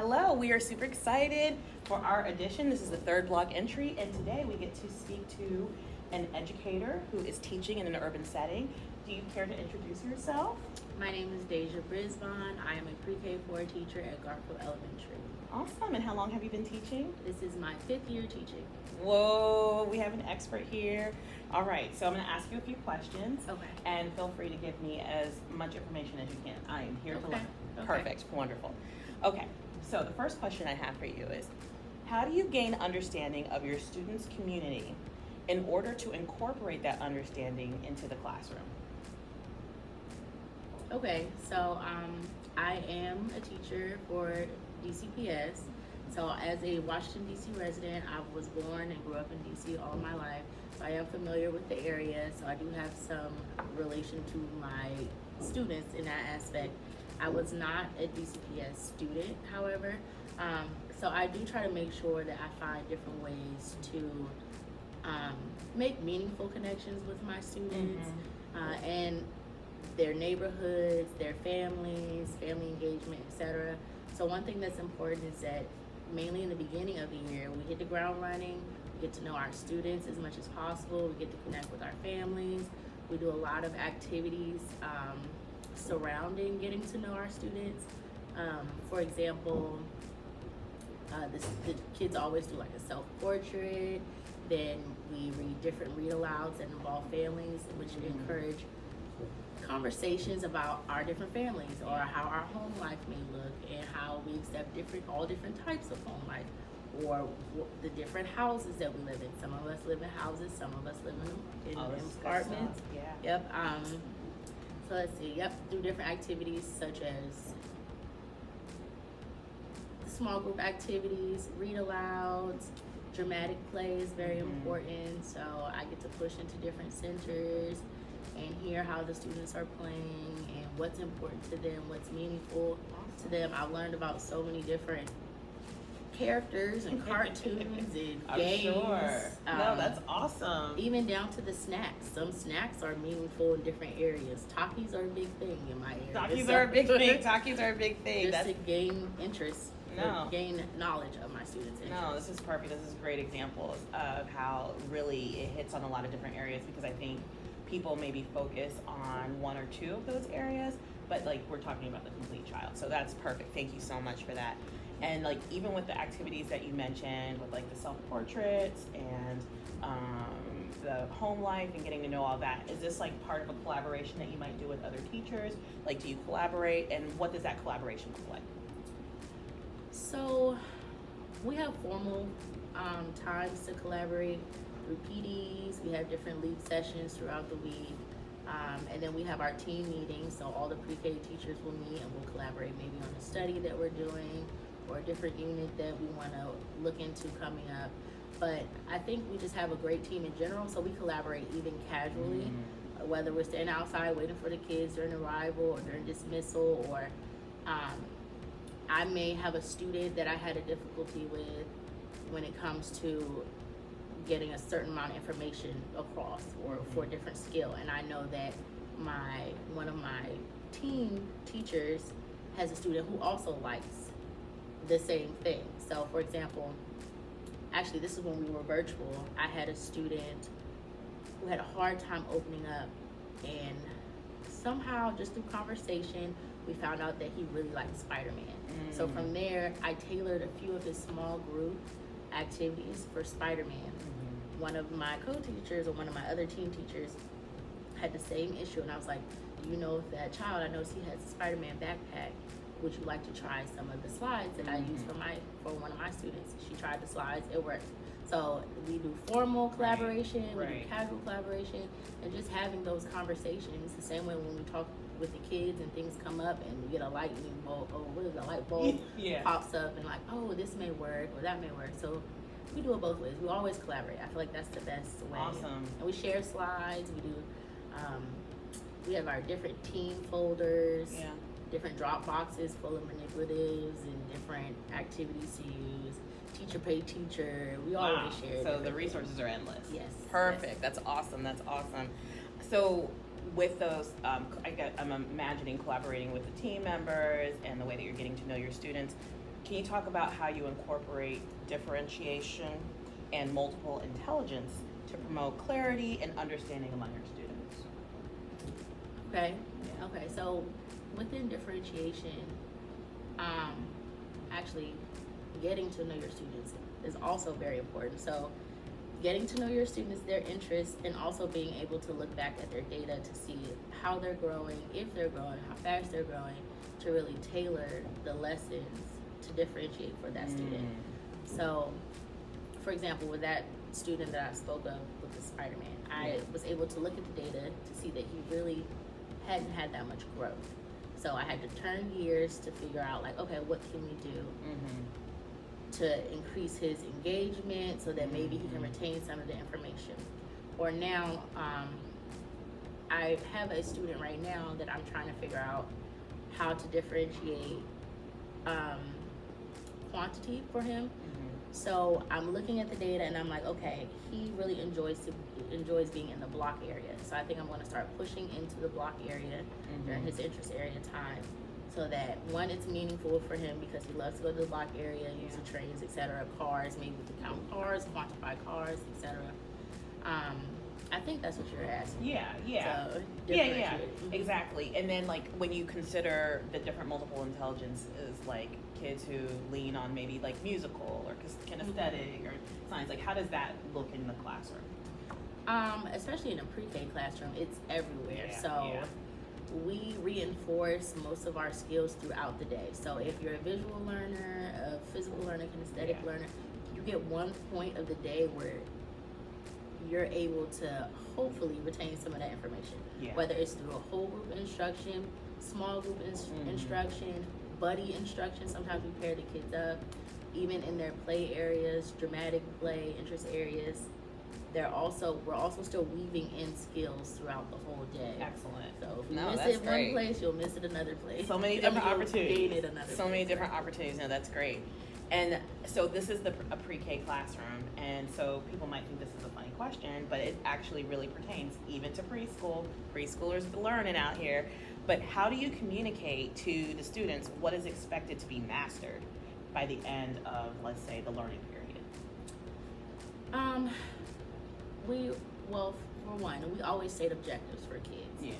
Hello, we are super excited for our edition. This is the third blog entry, and today we get to speak to an educator who is teaching in an urban setting. Do you care to introduce yourself? My name is Deja Brisbon. I am a pre-K4 teacher at Garfield Elementary. Awesome, and how long have you been teaching? This is my 5th year teaching. Whoa, we have an expert here. All right, so I'm gonna ask you a few questions. Okay. And feel free to give me as much information as you can. I am here to learn. Okay. Perfect, wonderful. Okay, so the first question I have for you is, how do you gain understanding of your students' community in order to incorporate that understanding into the classroom? Okay, so I am a teacher for DCPS. So as a Washington, D.C. resident, I was born and grew up in D.C. all my life. So I am familiar with the area, so I do have some relation to my students in that aspect. I was not a DCPS student, however, so I do try to make sure that I find different ways to make meaningful connections with my students and their neighborhoods, their families, family engagement, etc. So one thing that's important is that mainly in the beginning of the year, we hit the ground running, we get to know our students as much as possible, we get to connect with our families, we do a lot of activities surrounding getting to know our students. For example, the kids always do like a self-portrait, then we read different read-alouds that involve families, which encourage conversations about our different families or how our home life may look and how we accept all different types of home life or the different houses that we live in. Some of us live in houses, some of us live in apartments. Yeah. Yep. So let's see. Yep. Do different activities such as small group activities, read alouds, dramatic play is very important. So I get to push into different centers and hear how the students are playing and what's important to them, what's meaningful to them. I've learned about so many different characters and cartoons and games. Sure. No, that's awesome. Even down to the snacks. Some snacks are meaningful in different areas. Takis are a big thing in my area. Takis are a big thing. Takis are a big thing. Just to gain interest. No. Gain knowledge of my students' interest. No, this is perfect. This is great examples of how really it hits on a lot of different areas, because I think people maybe focus on one or two of those areas, but like we're talking about the complete child. So that's perfect. Thank you so much for that. And like even with the activities that you mentioned with like the self-portraits and the home life and getting to know all that, is this like part of a collaboration that you might do with other teachers? Like, do you collaborate, and what does that collaboration look like? So we have formal times to collaborate through PDs. We have different league sessions throughout the week. And then we have our team meetings. So all the pre-K teachers will meet and we'll collaborate maybe on a study that we're doing or a different unit that we want to look into coming up. But I think we just have a great team in general. So we collaborate even casually, whether we're standing outside waiting for the kids during arrival or during dismissal, or I may have a student that I had a difficulty with when it comes to getting a certain amount of information across or for a different skill, and I know that one of my team teachers has a student who also likes the same thing. So for example, actually this is when we were virtual, I had a student who had a hard time opening up, and somehow just through conversation we found out that he really liked Spider-Man. So from there I tailored a few of his small group activities for Spider-Man. One of my co-teachers or one of my other team teachers had the same issue, and I was like, do you know if that child, I know he has a Spider-Man backpack, would you like to try some of the slides that I used for one of my students? She tried the slides, it worked. So we do formal collaboration, we do casual collaboration, and just having those conversations the same way when we talk with the kids and things come up and we get a lightning bolt, or what is a light bulb pops up and like, oh, this may work or that may work. So we do it both ways. We always collaborate. I feel like that's the best way. Awesome. And we share slides. We do. We have our different team folders. Yeah. Different drop boxes full of manipulatives and different activities to use. Teacher pay teacher. We always share. So the resources are endless. Yes. Perfect. Yes. That's awesome. That's awesome. So with those, I'm imagining collaborating with the team members and the way that you're getting to know your students. can you talk about how you incorporate differentiation and multiple intelligence to promote clarity and understanding among your students? Okay. Okay. So within differentiation, actually getting to know your students is also very important. So getting to know your students, their interests, and also being able to look back at their data to see how they're growing, if they're growing, how fast they're growing, to really tailor the lessons to differentiate for that student. So, for example, with that student that I spoke of with the Spider-Man, I was able to look at the data to see that he really hadn't had that much growth. So I had to turn gears to figure out, like, okay, what can we do to increase his engagement so that maybe he can retain some of the information. Or now, I have a student right now that I'm trying to figure out how to differentiate quantity for him. So I'm looking at the data and I'm like, okay, he really enjoys being in the block area. So I think I'm going to start pushing into the block area during his interest area time, so that one, it's meaningful for him because he loves to go to the block area, use the trains, etc. Cars, maybe we can count cars, quantify cars, etc. I think that's what you're asking. Yeah, exactly. And then, like, when you consider the different multiple intelligences, like kids who lean on maybe like musical or kinesthetic or science, like how does that look in the classroom? Especially in a pre-K classroom, it's everywhere. We reinforce most of our skills throughout the day. So if you're a visual learner, a physical learner, kinesthetic learner, you get one point of the day where you're able to hopefully retain some of that information. Whether it's through a whole group instruction, small group instruction, buddy instruction. Sometimes we pair the kids up, even in their play areas, dramatic play, interest areas. We're also still weaving in skills throughout the whole day. Excellent. So if you miss it one place, you'll miss it another place. So many different opportunities. Gain it another so many different opportunities. No, that's great. And so this is a pre-K classroom, and so people might think this is a funny question, but it actually really pertains even to preschool. Preschoolers learning out here. But how do you communicate to the students what is expected to be mastered by the end of, let's say, the learning period? For one, we always state objectives for kids.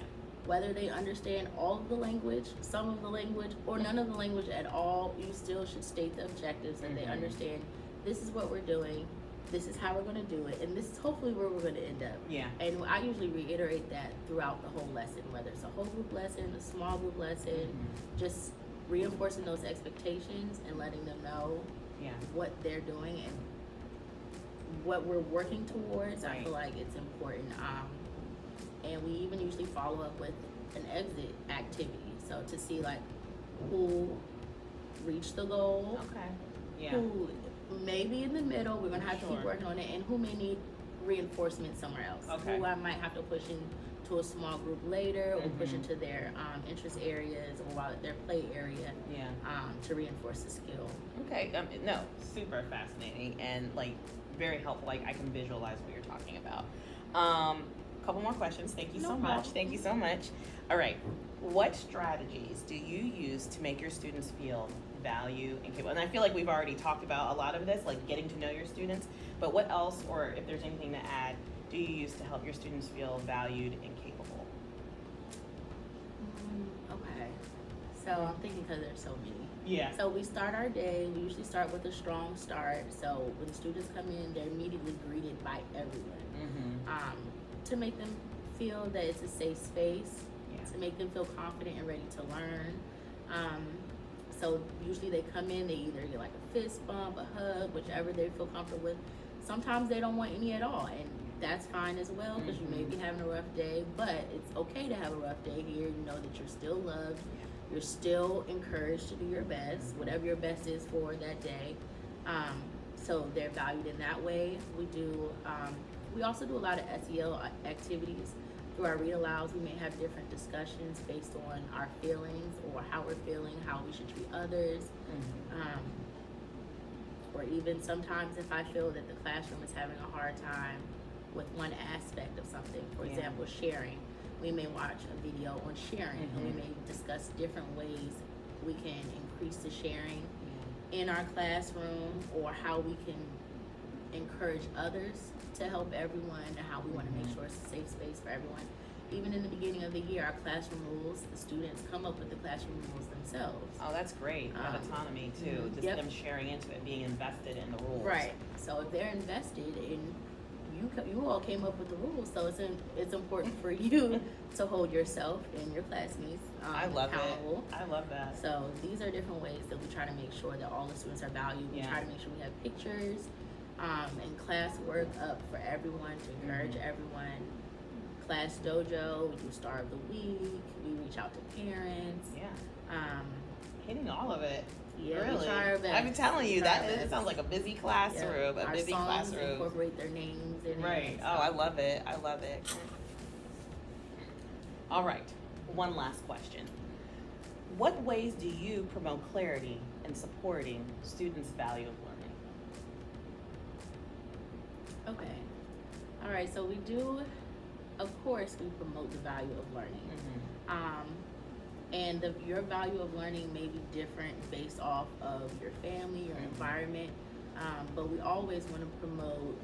Whether they understand all of the language, some of the language, or none of the language at all, you still should state the objectives and they understand this is what we're doing, this is how we're going to do it, and this is hopefully where we're going to end up. And I usually reiterate that throughout the whole lesson, whether it's a whole group lesson, a small group lesson, just reinforcing those expectations and letting them know what they're doing and what we're working towards. I feel like it's important. And we even usually follow up with an exit activity. So to see like who reached the goal, who may be in the middle, we're gonna have to keep working on it, and who may need reinforcement somewhere else. Who I might have to push into a small group later, or push into their interest areas or while their play area to reinforce the skill. No, super fascinating and like very helpful. Like I can visualize what you're talking about. Couple more questions. Thank you so much. Thank you so much. All right. What strategies do you use to make your students feel value and capable? And I feel like we've already talked about a lot of this, like getting to know your students, but what else, or if there's anything to add, do you use to help your students feel valued and capable? Okay. So I'm thinking because there's so many. So we start our day, we usually start with a strong start. So when students come in, they're immediately greeted by everyone. To make them feel that it's a safe space, to make them feel confident and ready to learn. So usually they come in, they either get like a fist bump, a hug, whichever they feel comfortable with. Sometimes they don't want any at all, and that's fine as well, because you may be having a rough day, but it's okay to have a rough day here. You know that you're still loved, you're still encouraged to do your best, whatever your best is for that day. So they're valued in that way. We also do a lot of SEL activities. Through our read alouds, we may have different discussions based on our feelings or how we're feeling, how we should treat others. Or even sometimes if I feel that the classroom is having a hard time with one aspect of something, for example, sharing, we may watch a video on sharing and we may discuss different ways we can increase the sharing. in our classroom, or how we can encourage others to help everyone, and how we want to make sure it's a safe space for everyone. Even in the beginning of the year, our classroom rules, the students come up with the classroom rules themselves. Oh, that's great. You have autonomy too. Just Yep. them sharing into it, being invested in the rules. Right. So if they're invested in, you all came up with the rules, so it's important for you to hold yourself and your classmates I love accountable. it. I love that. So these are different ways that we try to make sure that all the students are valued. We Yeah. try to make sure we have pictures and class work up for everyone to encourage everyone. Class dojo, we do star of the week. We reach out to parents. Yeah. Hitting all of it. Yeah, Really? we try our best. I've been telling you We try that our it best. sounds like a busy classroom. Yeah. A Our busy songs classroom. incorporate their names in Right. it. Oh, I love it. I love it. All right. One last question. What ways do you promote clarity in supporting students' value of learning? Okay. All right. So we do, of course, we promote the value of learning. And your value of learning may be different based off of your family, your environment, but we always want to promote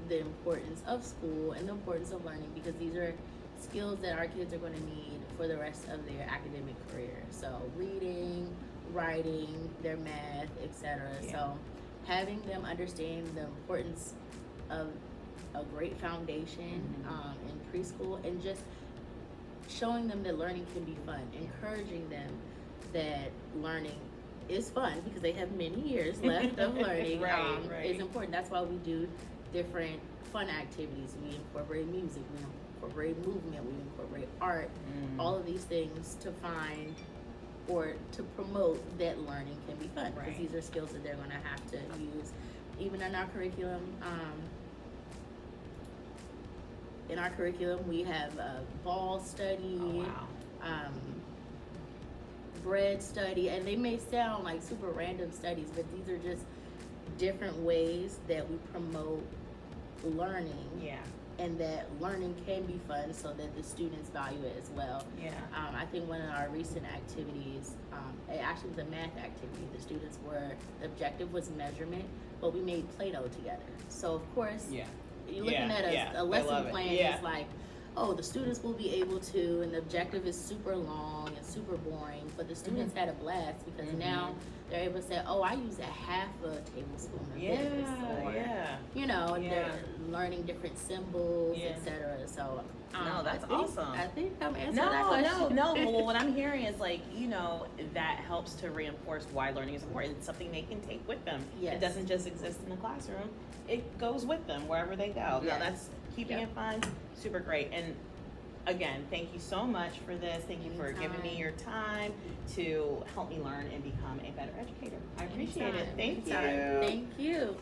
the importance of school and the importance of learning, because these are skills that our kids are going to need for the rest of their academic career. So reading, writing, their math, etc. Yeah. So having them understand the importance of a great foundation in preschool, and just showing them that learning can be fun, encouraging them that learning is fun because they have many years left of learning. Right. Is important. That's why we do different fun activities. We incorporate music, we incorporate movement, we incorporate art, all of these things to find or to promote that learning can be fun, because these are skills that they're going to have to use. Even in our curriculum, we have a ball study, Oh, wow. bread study, and they may sound like super random studies, but these are just different ways that we promote learning. Yeah. And that learning can be fun, so that the students value it as well. Yeah. I think one of our recent activities, it actually was a math activity. The objective was measurement, but we made Play-Doh together. So of course, Yeah. you're looking at a love lesson it. plan. Yeah. It's like, oh, the students will be able to, and the objective is super long and super boring, but the students had a blast, because now they're able to say, oh, I use a half a tablespoon of this, or they're learning different symbols, etc. So No, that's awesome. I think I'm answering that question. No. Well, what I'm hearing is that helps to reinforce why learning is important. It's something they can take with them. Yes. It doesn't just exist in the classroom. It goes with them wherever they go. Yes. No, that's keeping it fun. Super great. And again, thank you so much for this. Thank you for giving me your time to help me learn and become a better educator. I appreciate it. Thank you. Thank you.